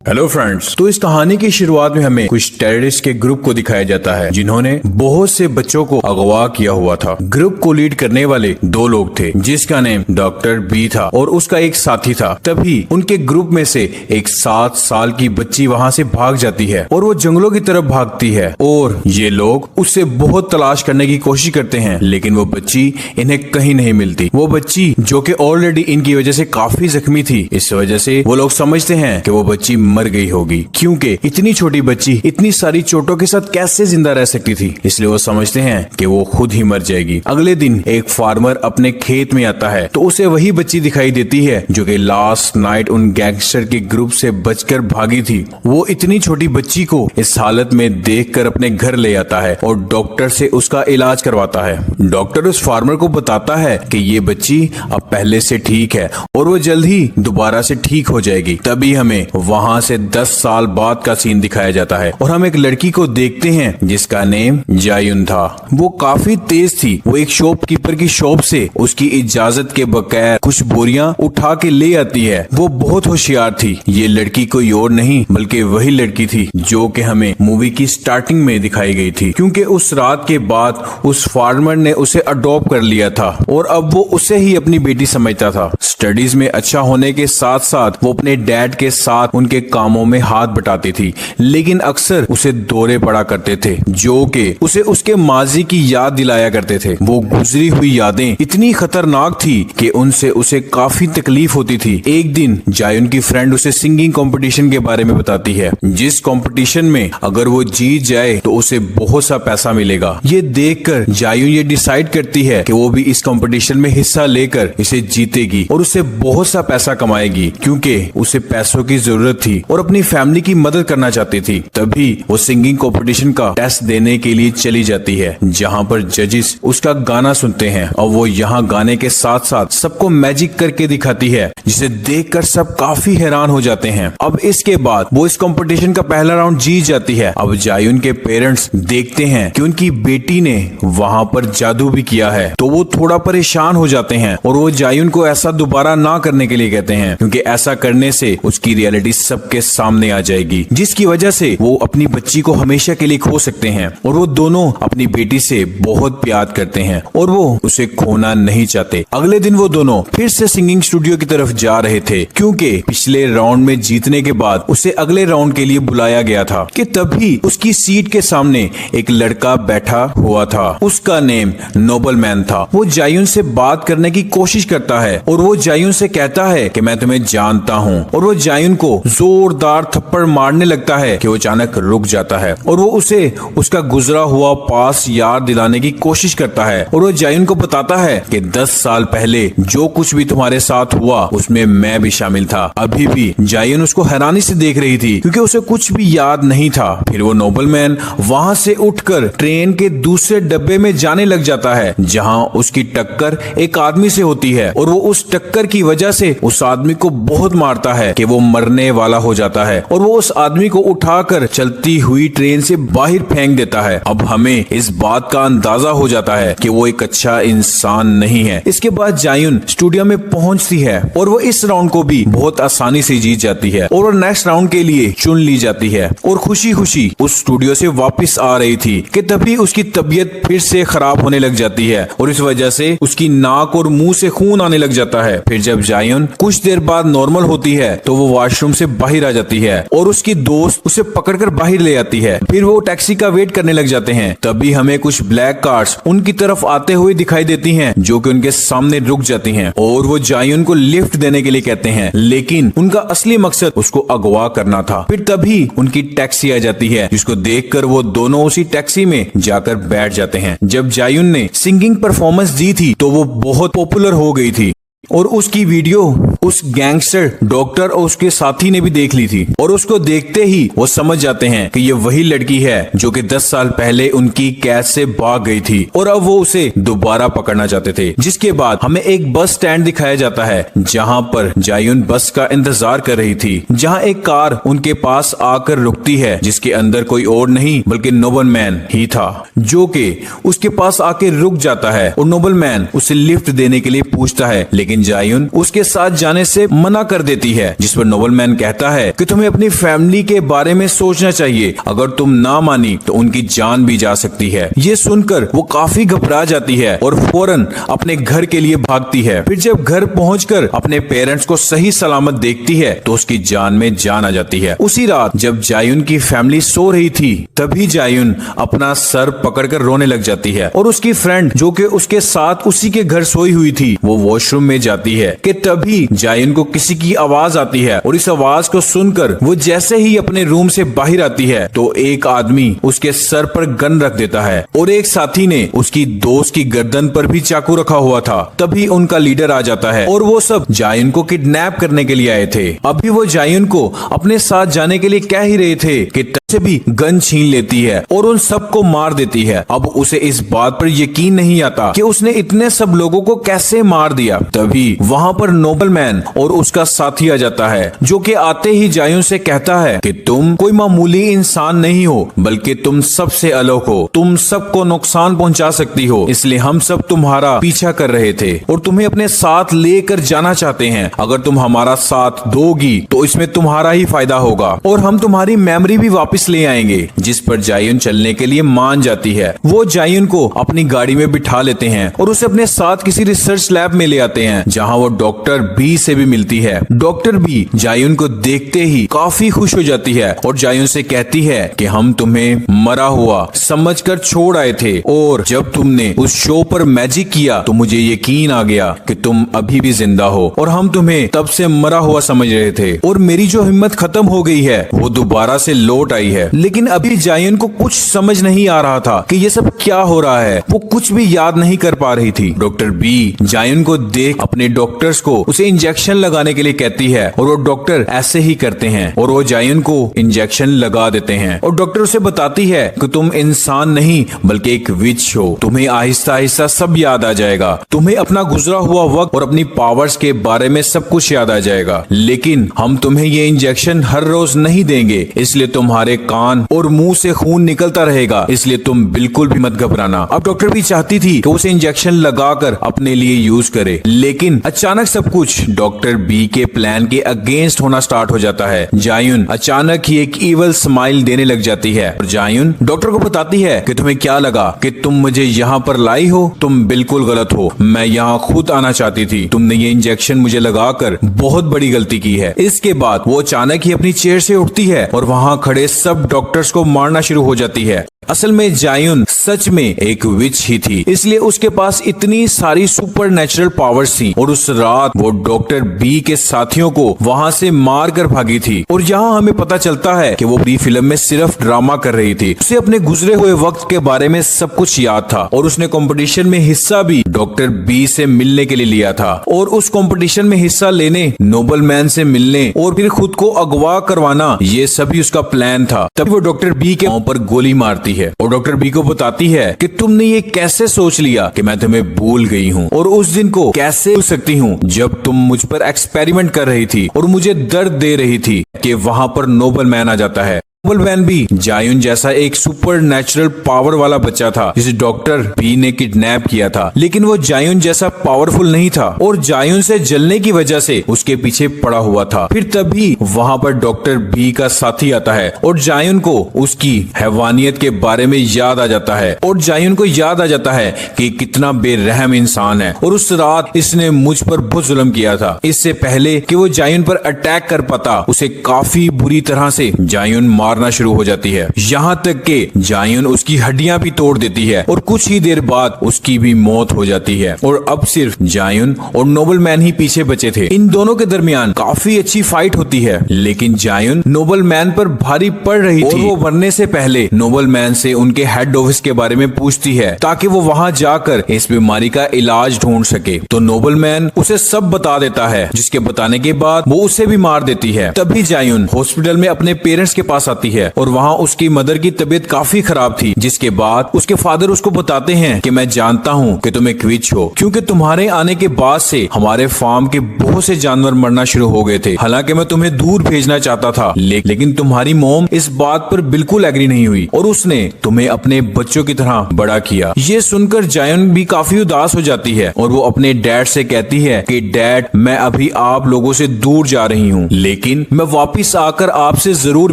Hello friends, तो इस कहानी की शुरुआत में हमें कुछ टेररिस्ट के ग्रुप को दिखाया जाता है जिन्होंने बहुत से बच्चों को अगवा किया हुआ था। ग्रुप को लीड करने वाले दो लोग थे जिसका नेम डॉक्टर बी था और उसका एक साथी था। तभी उनके ग्रुप में से एक 7 साल की बच्ची वहाँ से भाग जाती है और वो जंगलों की तरफ भागती है और ये लोग उससे बहुत तलाश करने की कोशिश करते हैं, लेकिन वो बच्ची इन्हें कहीं नहीं मिलती। वो बच्ची जो कि ऑलरेडी इनकी वजह से काफी जख्मी थी, इस वजह से वो लोग समझते हैं कि वो बच्ची मर गई होगी, क्योंकि इतनी छोटी बच्ची इतनी सारी चोटों के साथ कैसे जिंदा रह सकती थी। इसलिए वो समझते हैं कि वो खुद ही मर जाएगी। अगले दिन एक फार्मर अपने खेत में आता है तो उसे वही बच्ची दिखाई देती है जो कि लास्ट नाइट उन गैंगस्टर के ग्रुप से बचकर भागी थी। वो इतनी छोटी बच्ची को इस हालत में देखकर अपने घर ले आता है और डॉक्टर से उसका इलाज करवाता है। डॉक्टर उस फार्मर को बताता है कि ये बच्ची अब पहले से ठीक है और वो जल्द ही दोबारा से ठीक हो जाएगी। तभी हमें वहाँ से 10 साल बाद का सीन दिखाया जाता है और हम एक लड़की को देखते हैं जिसका नेम जायुन था। वो काफी तेज थी। वो एक शॉपकीपर की शॉप से उसकी इजाजत के बगैर कुछ बोरियां उठा के ले आती है। वो बहुत होशियार थी। ये लड़की कोई और नहीं बल्कि वही लड़की थी जो कि हमें मूवी की स्टार्टिंग में दिखाई गई थी, क्योंकि उस रात के बाद उस फार्मर ने उसे अडॉप्ट कर लिया था और अब वो उसे ही अपनी बेटी समझता था। स्टडीज में अच्छा होने के साथ साथ वो अपने डैड के साथ उनके कामों में हाथ बटाती थी, लेकिन अक्सर उसे दौरे पड़ा करते थे जो कि उसे उसके माजी की याद दिलाया करते थे। वो गुजरी हुई यादें इतनी खतरनाक थी कि उनसे उसे काफी तकलीफ होती थी। एक दिन जायुन की फ्रेंड उसे सिंगिंग कंपटीशन के बारे में बताती है, जिस कंपटीशन में अगर वो जीत जाए तो उसे बहुत सा पैसा मिलेगा। ये देखकर जायुन ये डिसाइड करती है कि वो भी इस कंपटीशन में हिस्सा लेकर इसे जीतेगी और उससे बहुत सा पैसा कमाएगी, क्योंकि उसे पैसों की जरूरत थी और अपनी फैमिली की मदद करना चाहती थी। तभी वो सिंगिंग कंपटीशन का टेस्ट देने के लिए चली जाती है, जहाँ पर जजेस उसका गाना सुनते हैं और वो यहाँ गाने के साथ साथ सबको मैजिक करके दिखाती है, जिसे देखकर सब काफी हैरान हो जाते हैं। अब इसके बाद वो इस कंपटीशन का पहला राउंड जीत जाती है। अब जायुन के पेरेंट्स देखते हैं कि उनकी बेटी ने वहाँ पर जादू भी किया है, तो वो थोड़ा परेशान हो जाते हैं और वो जायुन को ऐसा दोबारा ना करने के लिए कहते हैं, क्योंकि ऐसा करने से उसकी रियलिटी सबके सामने आ जाएगी, जिसकी वजह से वो अपनी बच्ची को हमेशा के लिए खो सकते हैं। और वो दोनों अपनी बेटी से बहुत प्यार करते हैं और वो उसे खोना नहीं चाहते। अगले दिन वो दोनों फिर से सिंगिंग स्टूडियो की तरफ जा रहे थे, क्योंकि पिछले राउंड में जीतने के बाद उसे अगले राउंड के लिए बुलाया गया था। कि तभी उसकी सीट के सामने एक लड़का बैठा हुआ था। उसका नेम नोबल मैन था। वो जायुन से बात करने की कोशिश करता है और वो जायुन से कहता है कि मैं तुम्हें जानता हूँ, और वो जायुन को जोरदार थप्पड़ मारने लगता है कि वो अचानक रुक जाता है और वो उसे उसका गुजरा हुआ पास याद दिलाने की कोशिश करता है। और वो जायुन को बताता है कि 10 साल पहले जो कुछ भी तुम्हारे साथ हुआ उसमें मैं भी शामिल था। अभी भी जायुन उसको हैरानी से देख रही थी, क्योंकि उसे कुछ भी याद नहीं था। फिर वो नोबल मैन वहाँ से उठकर ट्रेन के दूसरे डब्बे में जाने लग जाता है, जहाँ उसकी टक्कर एक आदमी से होती है और वो उस टक्कर की वजह से उस आदमी को बहुत मारता है कि वो मरने वाला हो जाता है और वो उस आदमी को उठाकर चलती हुई ट्रेन से बाहर फेंक देता है। अब हमें इस बात का अंदाजा हो जाता है कि वो एक अच्छा इंसान नहीं है। इसके बाद जायुन स्टूडियो में पहुंचती है और वो इस राउंड को भी बहुत आसानी से जीत जाती है और वो नेक्स्ट राउंड के लिए चुन ली जाती है और खुशी खुशी उस स्टूडियो से वापस आ रही थी कि तभी उसकी तबीयत फिर से खराब होने लग जाती है और इस वजह से उसकी नाक और मुंह से खून आने लग जाता है। फिर जब जायुन कुछ देर बाद नॉर्मल होती है तो वो वॉशरूम से बाहर आ जाती है और उसकी दोस्त उसे पकड़कर बाहर ले आती है। फिर वो टैक्सी का वेट करने लग जाते हैं। तभी हमें कुछ ब्लैक कार्स उनकी तरफ आते हुए दिखाई देती हैं, जो कि उनके सामने रुक जाती हैं और वो जायुन को लिफ्ट देने के लिए कहते हैं, लेकिन उनका असली मकसद उसको अगवा करना था। फिर तभी उनकी टैक्सी आ जाती है, जिसको देखकर वो दोनों उसी टैक्सी में जाकर बैठ जाते हैं। जब जायुन ने सिंगिंग परफॉर्मेंस दी थी तो वो बहुत पॉपुलर हो गई थी और उसकी वीडियो उस गैंगस्टर डॉक्टर और उसके साथी ने भी देख ली थी और उसको देखते ही वो समझ जाते हैं कि ये वही लड़की है जो कि 10 साल पहले उनकी कैद से भाग गई थी और अब वो उसे दोबारा पकड़ना चाहते थे। जिसके बाद हमें एक बस स्टैंड दिखाया जाता है, जहां पर जायुन बस का इंतजार कर रही थी, जहां एक कार उनके पास आकर रुकती है, जिसके अंदर कोई और नहीं बल्कि नोबल मैन ही था, जो कि उसके पास आके रुक जाता है और नोबल मैन उसे लिफ्ट देने के लिए पूछता है, लेकिन जायुन उसके साथ जाने जाने से मना कर देती है, जिस पर नोबलमैन कहता है कि तुम्हें अपनी फैमिली के बारे में सोचना चाहिए, अगर तुम ना मानी तो उनकी जान भी जा सकती है। ये सुनकर वो काफी घबरा जाती है और फौरन अपने घर के लिए भागती है। फिर जब घर पहुंचकर अपने पेरेंट्स को सही सलामत देखती है तो उसकी जान में जान आ जाती है। उसी रात जब जायुन की फैमिली सो रही थी, तभी जायुन अपना सर पकड़कर रोने लग जाती है और उसकी फ्रेंड जो कि उसके साथ उसी के घर सोई हुई थी, वो वॉशरूम में जाती है कि तभी जायुन को किसी की आवाज आती है और इस आवाज को सुनकर वो जैसे ही अपने रूम से बाहर आती है तो एक आदमी उसके सर पर गन रख देता है और एक साथी ने उसकी दोस्त की गर्दन पर भी चाकू रखा हुआ था। तभी उनका लीडर आ जाता है और वो सब जायुन को किडनैप करने के लिए आए थे। अभी वो जायुन को अपने साथ जाने के लिए कह ही रहे थे कि से भी गन छीन लेती है और उन सबको मार देती है। अब उसे इस बात पर यकीन नहीं आता कि उसने इतने सब लोगों को कैसे मार दिया। तभी वहाँ पर नोबलमैन और उसका साथी आ जाता है, जो कि आते ही जायुन से कहता है कि तुम कोई मामूली इंसान नहीं हो, बल्कि तुम सबसे अलग हो, तुम सबको नुकसान पहुंचा सकती हो, इसलिए हम सब तुम्हारा पीछा कर रहे थे और तुम्हें अपने साथ लेकर जाना चाहते हैं। अगर तुम हमारा साथ दोगी तो इसमें तुम्हारा ही फायदा होगा और हम तुम्हारी मेमोरी भी वापस ले आएंगे। जिस पर जायुन चलने के लिए मान जाती है। वो जायुन को अपनी गाड़ी में बिठा लेते हैं और उसे अपने साथ किसी रिसर्च लैब में ले आते हैं, जहां वो डॉक्टर बी से भी मिलती है। डॉक्टर बी जायुन को देखते ही काफी खुश हो जाती है और जायुन से कहती है कि हम तुम्हें मरा हुआ समझकर छोड़ आए थे और जब तुमने उस शो पर मैजिक किया तो मुझे यकीन आ गया कि तुम अभी भी जिंदा हो और हम तुम्हें तब से मरा हुआ समझ रहे थे और मेरी जो हिम्मत खत्म हो गई है वो दोबारा से लौट आई है। लेकिन अभी जायुन को कुछ समझ नहीं आ रहा था कि ये सब क्या हो रहा है। वो कुछ भी याद नहीं कर पा रही थी। डॉक्टर बी जायुन को देख अपने डॉक्टर्स को उसे इंजेक्शन लगाने के लिए कहती है और वो डॉक्टर ऐसे ही करते हैं और वो जायुन को इंजेक्शन लगा देते हैं और डॉक्टर उसे बताती है कि तुम इंसान नहीं बल्कि एक विच हो, तुम्हें आहिस्ता आहिस्ता सब याद आ जाएगा, तुम्हें अपना गुजरा हुआ वक्त और अपनी पावर्स के बारे में सब कुछ याद आ जाएगा, लेकिन हम तुम्हें ये इंजेक्शन हर रोज नहीं देंगे, इसलिए तुम्हारे कान और मुंह से खून निकलता रहेगा, इसलिए तुम बिल्कुल भी मत घबराना। अब डॉक्टर भी चाहती थी कि उसे इंजेक्शन लगाकर अपने लिए यूज करे, लेकिन अचानक सब कुछ डॉक्टर बी के प्लान के अगेंस्ट होना स्टार्ट हो जाता है। जायुन अचानक ही एक इवल स्माइल देने लग जाती है और जायुन डॉक्टर को बताती है कि तुम्हें क्या लगा कि तुम मुझे यहाँ पर लाई हो, तुम बिल्कुल गलत हो, मैं यहाँ खुद आना चाहती थी, तुमने ये इंजेक्शन मुझे लगाकर बहुत बड़ी गलती की है। इसके बाद वो अचानक ही अपनी चेयर से उठती है और वहाँ खड़े सब डॉक्टर्स को मारना शुरू हो जाती है। असल में जायुन सच में एक विच ही थी, इसलिए उसके पास इतनी सारी सुपर नेचुरल पावर्स थी और उस रात वो डॉक्टर बी के साथियों को वहाँ से मार कर भागी थी। और यहाँ हमें पता चलता है कि वो पूरी फिल्म में सिर्फ ड्रामा कर रही थी। उसे अपने गुजरे हुए वक्त के बारे में सब कुछ याद था और उसने कंपटीशन में हिस्सा भी डॉक्टर बी से मिलने के लिए लिया था और उस कंपटीशन में हिस्सा लेने, नोबलमैन से मिलने और फिर खुद को अगवा करवाना, ये सभी उसका प्लान था। तभी वो डॉक्टर बी के मुंह पर गोली मारती है और डॉक्टर बी को बताती है कि तुमने ये कैसे सोच लिया कि मैं तुम्हें भूल गई हूँ और उस दिन को कैसे भूल सकती हूँ जब तुम मुझ पर एक्सपेरिमेंट कर रही थी और मुझे दर्द दे रही थी। कि वहाँ पर नोबलमैन आ जाता है। नोबलमैन भी जायुन जैसा एक सुपर नेचुरल पावर वाला बच्चा था जिसे डॉक्टर बी ने किडनैप किया था, लेकिन वो जायुन जैसा पावरफुल नहीं था और जायुन से जलने की वजह से उसके पीछे पड़ा हुआ था। फिर तभी वहाँ पर डॉक्टर बी का साथी आता है और जायुन को उसकी हैवानियत के बारे में याद आ जाता है और जायुन को याद आ जाता है कि कितना बेरहम इंसान है और उस रात इसने मुझ पर बहुत जुल्म किया था। इससे पहले कि वो जायुन पर अटैक कर पाता, उसे काफी बुरी तरह से जायुन मारना शुरू हो जाती है, यहाँ तक कि जायुन उसकी हड्डियां भी तोड़ देती है और कुछ ही देर बाद उसकी भी मौत हो जाती है और अब सिर्फ जायुन और नोबलमैन ही पीछे बचे थे। इन दोनों के दरमियान काफी अच्छी फाइट होती है, लेकिन जायुन नोबलमैन पर भारी पड़ रही थी और वो मरने से पहले नोबलमैन से उनके हेड ऑफिस के बारे में पूछती है ताकि वो वहाँ जाकर इस बीमारी का इलाज ढूंढ सके। तो नोबलमैन उसे सब बता देता है, जिसके बताने के बाद वो उसे भी मार देती है। तभी जायुन हॉस्पिटल में अपने पेरेंट्स के पास आती आती है और वहाँ उसकी मदर की तबीयत काफी खराब थी, जिसके बाद उसके फादर उसको बताते हैं कि मैं जानता हूँ कि तुम एक विच हो, क्योंकि तुम्हारे आने के बाद से हमारे फार्म के बहुत से जानवर मरना शुरू हो गए थे। हालांकि मैं तुम्हें दूर भेजना चाहता था, लेकिन तुम्हारी मॉम इस बात पर बिल्कुल एग्री नहीं हुई और उसने तुम्हें अपने बच्चों की तरह बड़ा किया। ये सुनकर जायन भी काफी उदास हो जाती है और वो अपने डैड से कहती है कि डैड, मैं अभी आप लोगों से दूर जा रही हूँ, लेकिन मैं वापिस आकर आपसे जरूर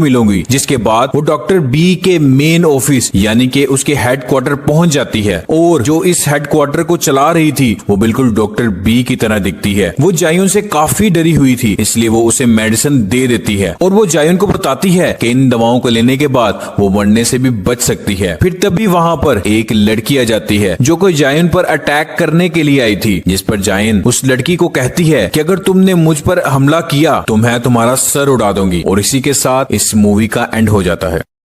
मिलूंगी। जिसके बाद वो डॉक्टर बी के मेन ऑफिस यानी कि उसके हेडक्वार्टर पहुंच जाती है और जो इस हेडक्वार्टर को चला रही थी वो बिल्कुल डॉक्टर बी की तरह दिखती है। वो जायन से काफी डरी हुई थी, इसलिए वो उसे मेडिसिन दे देती है और वो जायन को बताती है कि इन दवाओं को लेने के बाद वो मरने से भी बच सकती है। फिर तभी वहाँ पर एक लड़की आ जाती है जो कोई जायन पर अटैक करने के लिए आई थी, जिस पर जायन उस लड़की को कहती है कि अगर तुमने मुझ पर हमला किया तो मैं तुम्हारा सर उड़ा दूंगी। और इसी के साथ इस मूवी का एंड हो जाता है।